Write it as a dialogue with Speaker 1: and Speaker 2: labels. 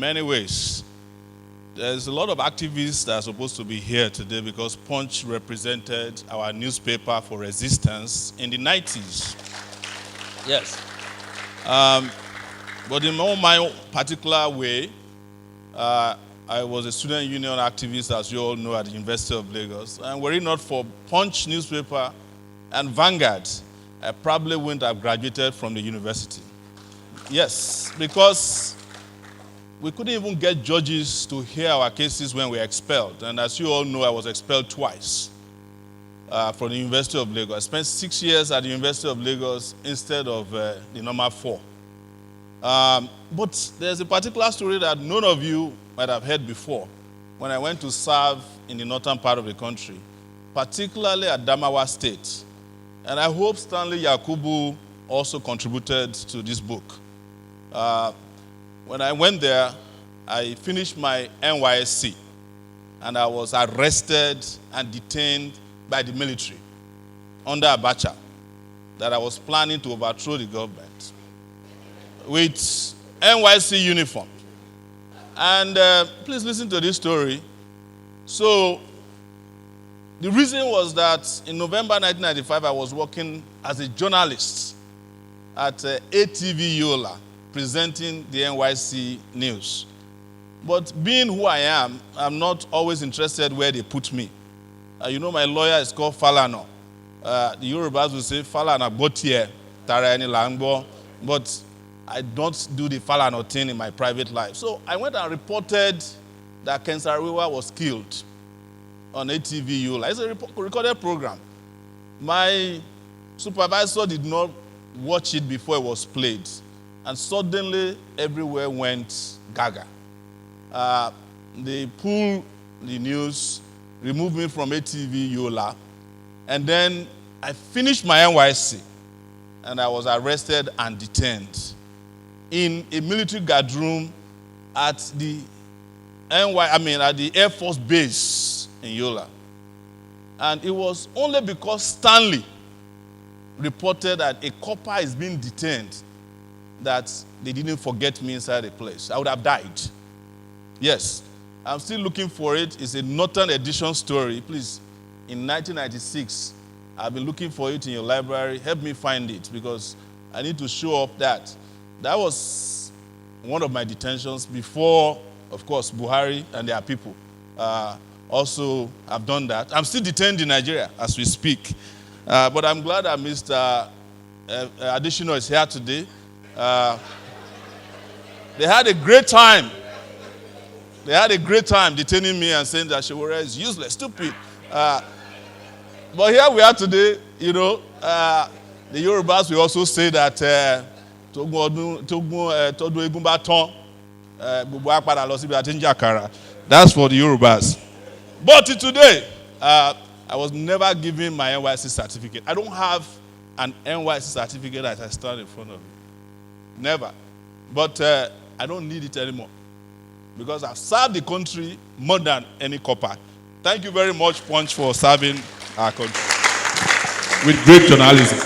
Speaker 1: many ways. There's a lot of activists that are supposed to be here today because Punch represented our newspaper for resistance in the 90s. Yes. But in my particular way, I was a student union activist, as you all know, at the University of Lagos. And were it not for Punch newspaper and Vanguard, I probably wouldn't have graduated from the university. Yes, because we couldn't even get judges to hear our cases when we were expelled. And as you all know, I was expelled twice from the University of Lagos. I spent 6 years at the University of Lagos instead of the normal 4. But there's a particular story that none of you might have heard before when I went to serve in the northern part of the country, particularly at Adamawa State. And I hope Stanley Yakubu also contributed to this book. When I went there, I finished my NYSC, and I was arrested and detained by the military under Abacha, that I was planning to overthrow the government with NYSC uniform. And please listen to this story. So the reason was that in November 1995, I was working as a journalist at ATV Yola, presenting the NYSC news. But being who I am, I'm not always interested where they put me. You know, my lawyer is called Falana. The Yorubas will say Falana Botier, Taraeni Langbo, but I don't do the Falana thing in my private life. So I went and reported that Kensariwa was killed on ATV Yola. It's a recorded program. My supervisor did not watch it before it was played. And suddenly, everywhere went gaga. They pulled the news, removed me from ATV Yola, and then I finished my NYSC, and I was arrested and detained in a military guard room at the at the Air Force Base in Yola. And it was only because Stanley reported that a copper is being detained that they didn't forget me inside the place. I would have died. Yes, I'm still looking for it. It's a Northern Edition story. Please, in 1996, I've been looking for it in your library. Help me find it because I need to show up that. That was one of my detentions before, of course, Buhari and their people also have done that. I'm still detained in Nigeria as we speak. But I'm glad that Mr. Additional is here today. They had a great time. They had a great time detaining me and saying that SOWORE is useless, stupid. But here we are today, you know. The Yorubas will also say that that's for the Yorubas. But today, I was never given my NYSC certificate. I don't have an NYSC certificate as I stand in front of you. Never. But I don't need it anymore because I've served the country more than any copper. Thank you very much, Punch, for serving our country with great journalism.